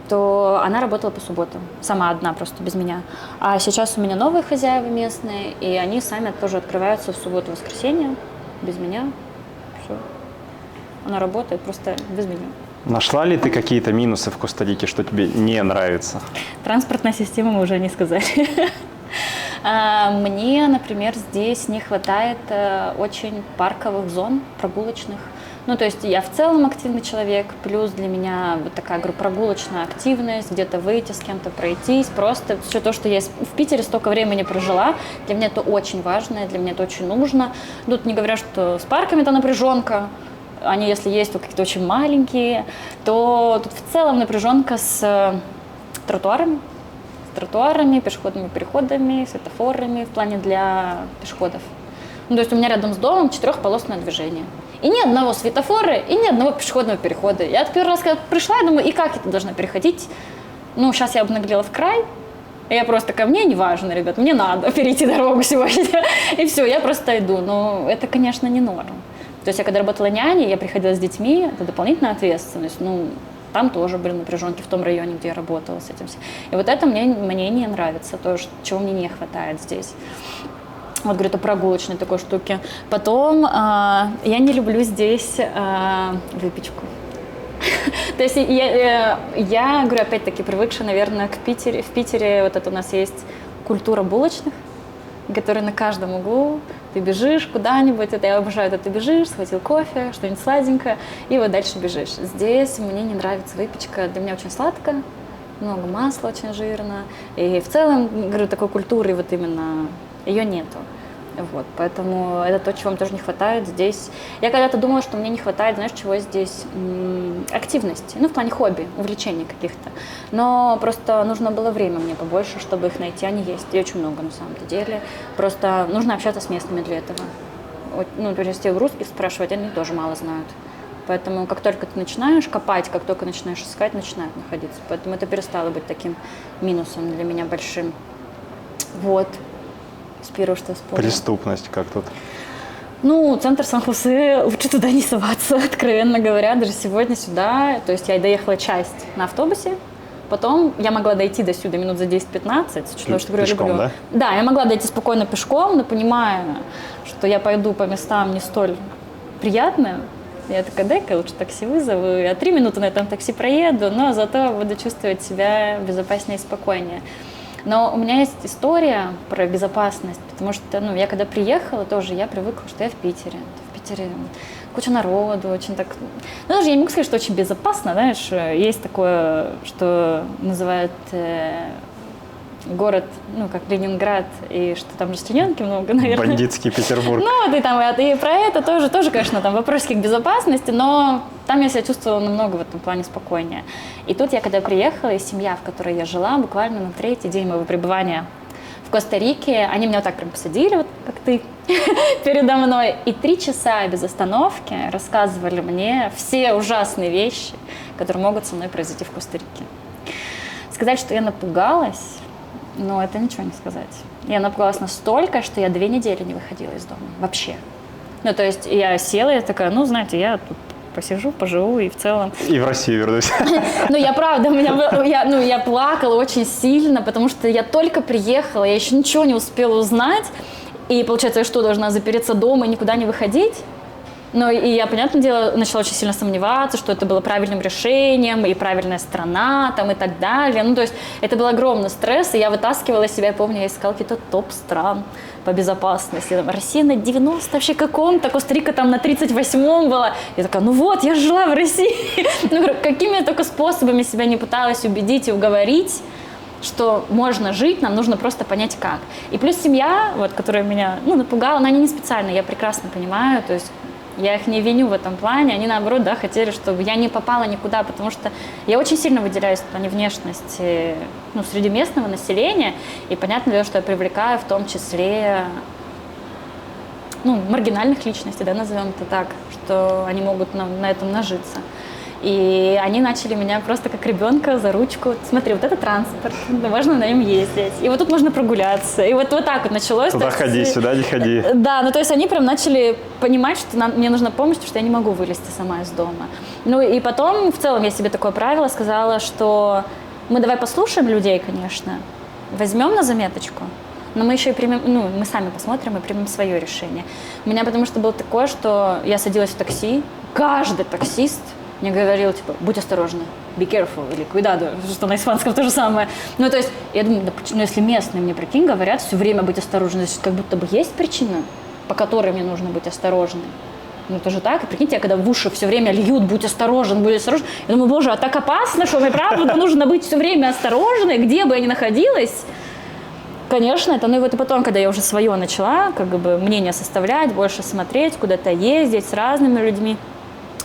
то она работала по субботам. Сама одна, просто без меня. А сейчас у меня новые хозяева местные, и они сами тоже открываются в субботу-воскресенье. Без меня. Все. Она работает просто без меня. Нашла ли ты какие-то минусы в Коста-Рике, что тебе не нравится? Транспортная система, мы уже не сказали. Мне, например, здесь не хватает очень парковых зон, прогулочных. То есть я в целом активный человек, плюс для меня такая, прогулочная активность, где-то выйти с кем-то, пройтись, просто все то, что я в Питере столько времени прожила, для меня это очень важно, для меня это очень нужно. Тут не говоря, что с парками это напряженка, они, если есть, то какие-то очень маленькие, то тут в целом напряженка с тротуарами, пешеходными переходами, светофорами в плане для пешеходов. То есть у меня рядом с домом 4-полосное движение. И ни одного светофора, и ни одного пешеходного перехода. Я первый раз, когда пришла, я думаю, и как это должна переходить? Сейчас я обнаглела в край, и я просто такая, мне не важно, ребят, мне надо перейти дорогу сегодня. И все, я просто иду. Но это, конечно, не норм. То есть я когда работала няней, я приходила с детьми, это дополнительная ответственность. Там тоже были напряженки в том районе, где я работала с этим. И это мне не нравится, то, чего мне не хватает здесь. Говорю, это прогулочной такой штуки. Потом я не люблю здесь выпечку. То есть я говорю, опять-таки, привыкшая, наверное, к Питере. В Питере это у нас есть культура булочных, которые на каждом углу. ты бежишь куда-нибудь, это я обожаю, это ты бежишь, схватил кофе, что-нибудь сладенькое, и вот дальше бежишь. Здесь мне не нравится выпечка, для меня очень сладко, много масла, очень жирно, и в целом, говорю, такой культуры вот именно ее нету. Вот, поэтому это то, чего мне тоже не хватает здесь. Я когда-то думала, что мне не хватает, знаешь, чего здесь? Активности, ну, в плане хобби, увлечений каких-то. Но просто нужно было время мне побольше, чтобы их найти, они есть, и очень много на самом-то деле. Просто нужно общаться с местными для этого. Ну, то есть, если у русских спрашивать, они тоже мало знают. Поэтому как только ты начинаешь копать, как только начинаешь искать, начинают находиться. Поэтому это перестало быть таким минусом для меня большим. Вот. Первое, что вспомнила. Преступность как тут? Ну, центр Сан-Хосе, лучше туда не соваться, откровенно говоря. Даже сегодня сюда, то есть я доехала часть на автобусе, потом я могла дойти до сюда минут за 10-15, что говорю, пешком, люблю. Да? Да, я могла дойти спокойно пешком, но понимая, что я пойду по местам не столь приятным, я такая, дай-ка лучше такси вызову, я 3 минуты на этом такси проеду, но зато буду чувствовать себя безопаснее и спокойнее. Но у меня есть история про безопасность, потому что, ну, я когда приехала тоже, я привыкла, что я в Питере. В Питере куча народу, очень так... Ну, даже я не могу сказать, что очень безопасно, знаешь, есть такое, что называют город, ну, как Ленинград, и что там расчлененки много, наверное. Бандитский Петербург. Ну, и там, и про это тоже, конечно, там вопросики к безопасности, но там я себя чувствовала намного в этом плане спокойнее. И тут я, когда приехала, и семья, в которой я жила, буквально на 3-й день моего пребывания в Коста-Рике, они меня вот так прям посадили, вот как ты, передо мной, и 3 часа без остановки рассказывали мне все ужасные вещи, которые могут со мной произойти в Коста-Рике. Сказать, что я напугалась, но это ничего не сказать. Я напугалась настолько, что я 2 недели не выходила из дома. Вообще. Ну, то есть я села, я такая, ну, знаете, я тут посижу, поживу, и в целом... И в Россию вернусь. Ну, я правда, я плакала очень сильно, потому что я только приехала, я еще ничего не успела узнать, и, получается, я что, должна запереться дома и никуда не выходить? Ну, и я, понятное дело, начала очень сильно сомневаться, что это было правильным решением, и правильная страна, там, и так далее. Ну, то есть это был огромный стресс, и я вытаскивала из себя, я помню, я искала какие-то топ-стран по безопасности. Там, Россия на 90 вообще каком-то, Коста-Рика там на 38-м была. Я такая, ну вот, я жила в России. Ну, какими я только способами себя не пыталась убедить и уговорить, что можно жить, нам нужно просто понять как. И плюс семья, вот, которая меня, ну, напугала, но они не специально, я прекрасно понимаю, то есть я их не виню в этом плане, они наоборот, да, хотели, чтобы я не попала никуда, потому что я очень сильно выделяюсь в плане внешности, ну, среди местного населения, и понятно дело, что я привлекаю в том числе, ну, маргинальных личностей, да, назовем это так, что они могут на этом нажиться. И они начали меня просто как ребенка за ручку. Смотри, вот это транспорт, можно на нем ездить. И вот тут можно прогуляться. И вот так вот началось. Туда ходи, сюда не ходи. Да, ну то есть они прям начали понимать, что мне нужна помощь, потому что я не могу вылезти сама из дома. Ну и потом в целом я себе такое правило сказала, что мы давай послушаем людей, конечно, возьмем на заметочку, но мы еще и примем, ну, мы сами посмотрим и примем свое решение. У меня потому что было такое, что я садилась в такси, каждый таксист мне говорил, типа, будь осторожна, be careful, или cuidado, что на испанском то же самое. Ну, то есть, я думаю, да, ну, если местные мне, прикинь, говорят все время быть осторожной, значит, как будто бы есть причина, по которой мне нужно быть осторожной. Ну, это же так. И прикиньте, я когда в уши все время льют, будь осторожен, будь осторожен, я думаю, боже, а так опасно, что мне правда нужно быть все время осторожной, где бы я ни находилась. Конечно, это, ну и вот и потом, когда я уже свое начала, как бы мнение составлять, больше смотреть, куда-то ездить с разными людьми,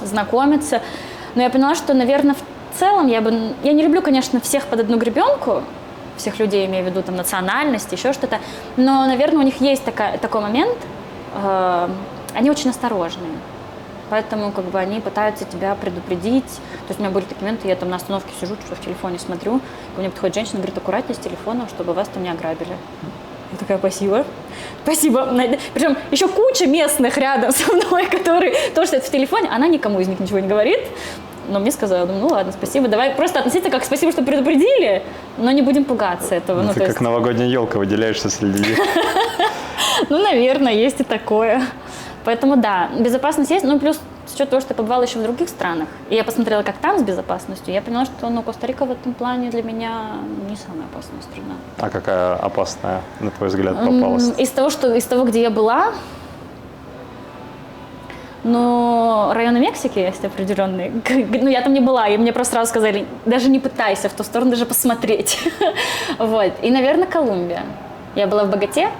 знакомиться. Но я поняла, что, наверное, в целом я не люблю, конечно, всех под одну гребенку, всех людей, имею в виду там национальность, еще что-то, но, наверное, у них есть такой момент, они очень осторожные, поэтому как бы они пытаются тебя предупредить. То есть у меня были такие моменты, я там на остановке сижу, что-то в телефоне смотрю, ко мне подходит женщина, говорит, аккуратнее с телефоном, чтобы вас там не ограбили. Я такая, спасибо. Спасибо. Причем еще куча местных рядом со мной, которые тоже сидят в телефоне. Она никому из них ничего не говорит. Но мне сказала, думаю, ну ладно, спасибо. Давай просто относиться как спасибо, что предупредили, но не будем пугаться этого. Ты как новогодняя елка выделяешься среди них. Ну, наверное, есть и такое. Поэтому да, безопасность есть. Ну, плюс с учетом того, что я побывала еще в других странах, и я посмотрела, как там с безопасностью, я поняла, что Коста-Рика в этом плане для меня не самая опасная страна. А какая опасная, на твой взгляд, попалась? Из того, где я была, Но районы Мексики есть определенные. Ну, я там не была, и мне просто сразу сказали, даже не пытайся в ту сторону даже посмотреть. Вот. И, наверное, Колумбия. Я была в Боготе,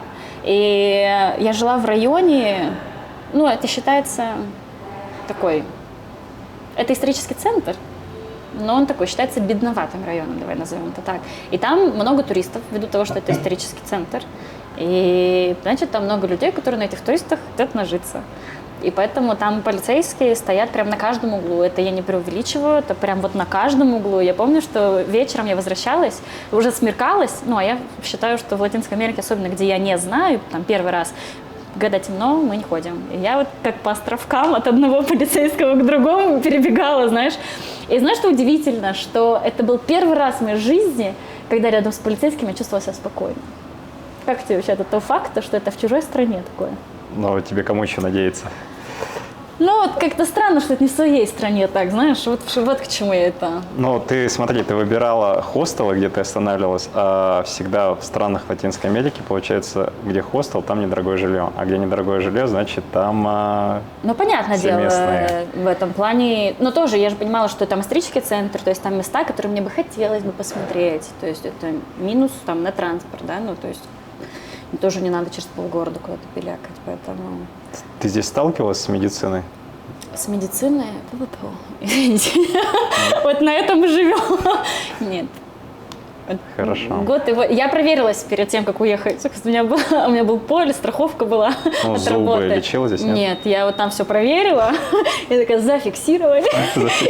и я жила в районе, ну, это считается такой, это исторический центр, но он такой считается бедноватым районом, давай назовем это так. И там много туристов, ввиду того, что это исторический центр. И, значит, там много людей, которые на этих туристах хотят нажиться. И поэтому там полицейские стоят прямо на каждом углу. Это я не преувеличиваю, это прям вот на каждом углу. Я помню, что вечером я возвращалась, уже смеркалось, ну, а я считаю, что в Латинской Америке, особенно где я не знаю, там первый раз, когда темно, мы не ходим. И я вот как по островкам от одного полицейского к другому перебегала, знаешь. И знаешь, что удивительно, что это был первый раз в моей жизни, когда рядом с полицейским я чувствовала себя спокойно. Как тебе вообще от этого факта, что это в чужой стране такое? Но тебе кому еще надеяться? Ну, вот как-то странно, что это не в своей стране так, знаешь, вот к чему я это. Ну, ты, смотри, ты выбирала хостелы, где ты останавливалась, а всегда в странах Латинской Америки, получается, где хостел, там недорогое жилье, а где недорогое жилье, значит, там Ну, понятное все дело, местные. в этом плане, но тоже я же понимала, что там исторический центр, то есть там места, которые мне бы хотелось бы посмотреть, то есть это минус там на транспорт, да, ну, то есть тоже не надо через полгорода куда-то пилякать, поэтому... Ты здесь сталкивалась с медициной? С медициной? Извините. Вот на этом и живем. Нет. Хорошо. Год его... Я проверилась перед тем, как уехать. У меня был полис, страховка была Ну, от зубы работы. лечила здесь, нет? Нет, я вот там все проверила. Я такая, зафиксировали.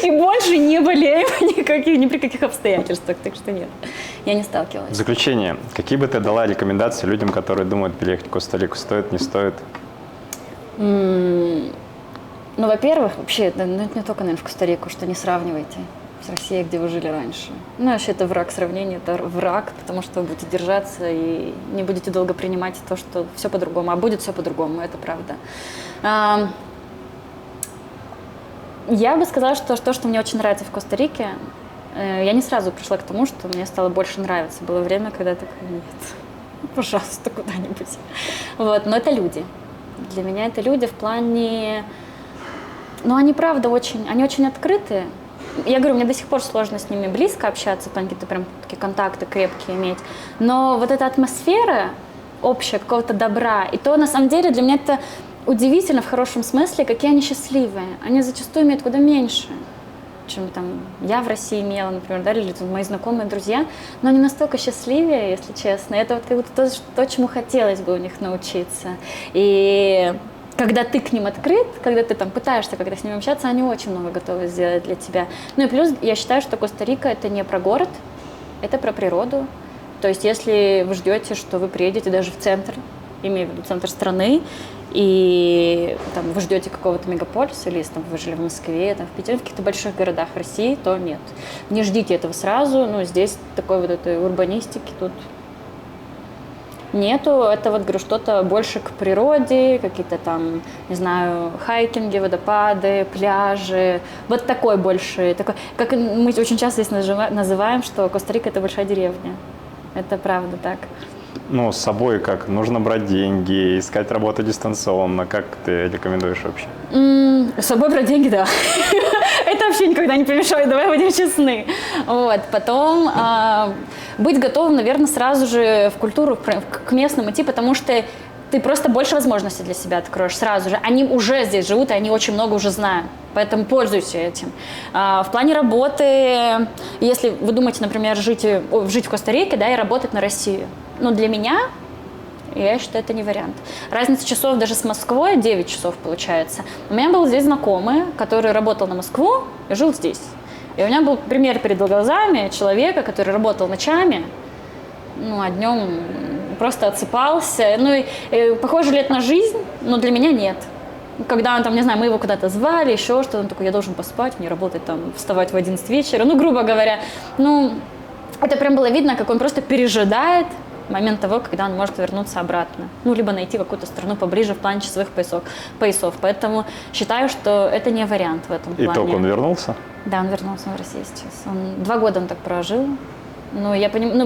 И больше не болеем ни при каких обстоятельствах. Так что нет, я не В сталкивалась. заключение, какие бы ты дала рекомендации людям, которые думают переехать в Коста-Рику? Стоит, не стоит? Ну, во-первых, вообще, это не только, наверное, в Коста-Рику, что не сравнивайте с Россией, где вы жили раньше. Ну, вообще, это враг сравнения, это враг, потому что вы будете держаться и не будете долго принимать то, что все по-другому, а будет все по-другому, это правда. Я бы сказала, что то, что мне очень нравится в Коста-Рике, я не сразу пришла к тому, что мне стало больше нравиться. Было время, когда я такая, нет, пожалуйста, куда-нибудь. Вот, но это люди. Для меня это люди в плане... Ну, они правда они очень открытые. Я говорю, мне до сих пор сложно с ними близко общаться, в плане какие-то прям такие контакты крепкие иметь. Но вот эта атмосфера общая, какого-то добра, и то, на самом деле, для меня это удивительно в хорошем смысле, какие они счастливые. Они зачастую имеют куда меньше, чем там я в России имела, например, да, или мои знакомые, друзья. Но они настолько счастливее, если честно. Это вот как будто то, чему хотелось бы у них научиться. И... Когда ты к ним открыт, когда ты там пытаешься когда с ними общаться, они очень много готовы сделать для тебя. Ну и плюс, я считаю, что Коста-Рика – это не про город, это про природу. То есть если вы ждете, что вы приедете даже в центр, имею в виду центр страны, и там, вы ждете какого-то мегаполиса, или если там, вы жили в Москве, там, в Питере, в каких-то больших городах России, то нет. Не ждите этого сразу, ну здесь такой вот этой урбанистики тут нету. Это вот, говорю, что-то больше к природе, какие-то там, не знаю, хайкинги, водопады, пляжи. Вот такой больше. Такой, как мы очень часто здесь называем, что Коста-Рика – это большая деревня. Это правда так. Ну, с собой как? Нужно брать деньги, искать работу дистанционно. Как ты рекомендуешь вообще? С собой брать деньги, да. Это вообще никогда не помешает, давай будем честны. Вот. Потом быть готовым, наверное, сразу же в культуру, к местным идти, потому что ты просто больше возможностей для себя откроешь сразу же. Они уже здесь живут, и они очень много уже знают. Поэтому пользуйся этим. В плане работы, если вы думаете, например, жить в Коста-Рике, да, и работать на Россию, ну, для меня, я считаю, это не вариант. Разница часов даже с Москвой 9 часов получается. У меня был здесь знакомый, который работал на Москву и жил здесь. И у меня был пример перед глазами человека, который работал ночами, ну, а днем просто отсыпался. Ну, и похоже ли это на жизнь? Но для меня нет. Когда он там, не знаю, мы его куда-то звали, еще что-то, он такой, я должен поспать, мне работать там, вставать в 11 вечера. Ну, грубо говоря, ну, это прям было видно, как он просто пережидает момент того, когда он может вернуться обратно. Ну, либо найти какую-то страну поближе в плане часовых поясов. Поэтому считаю, что это не вариант в этом плане. Итог, он вернулся? Да, он вернулся в Россию сейчас. 2 года он так прожил. Ну,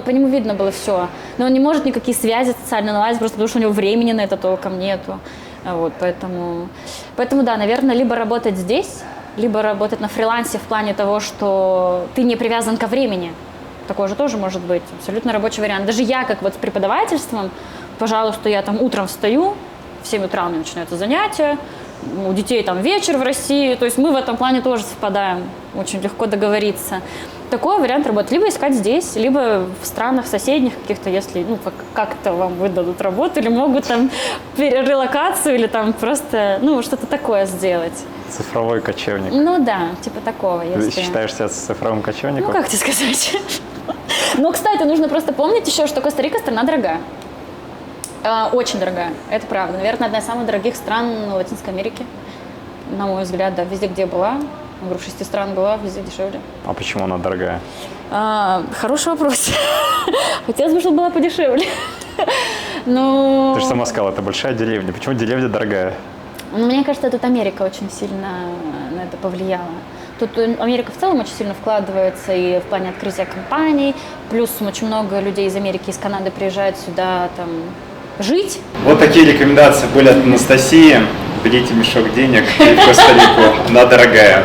по нему видно было все. Но он не может никакие связи социально наладить, просто потому что у него времени на это толком нету. Вот, поэтому, да, наверное, либо работать здесь, либо работать на фрилансе в плане того, что ты не привязан ко времени. Такое же тоже может быть. Абсолютно рабочий вариант. Даже я, как вот с преподавательством, пожалуйста, я там утром встаю, в 7 утра у меня начинаются занятия, у детей там вечер в России, то есть мы в этом плане тоже совпадаем, очень легко договориться. Такой вариант работы. Либо искать здесь, либо в странах соседних каких-то, если ну, как-то вам выдадут работу, или могут там релокацию, или там просто ну, что-то такое сделать. Цифровой кочевник. Ну да, типа такого. Если... Ты считаешь себя цифровым кочевником? Ну как тебе сказать? Но, кстати, нужно просто помнить еще, что Коста-Рика страна дорогая. Очень дорогая, это правда. Наверное, одна из самых дорогих стран Латинской Америки. На мой взгляд, да, везде, где была. Я говорю, в 6 стран была, везде дешевле. А почему она дорогая? Хороший вопрос. Хотелось бы, чтобы была подешевле. Но... Ты же сама сказала, это большая деревня. Почему деревня дорогая? Ну, мне кажется, тут Америка очень сильно на это повлияла. Тут Америка в целом очень сильно вкладывается и в плане открытия компаний. Плюс очень много людей из Америки, из Канады приезжают сюда там жить. Вот такие рекомендации были от Анастасии. Берите мешок денег и в Коста-Рику. Она дорогая.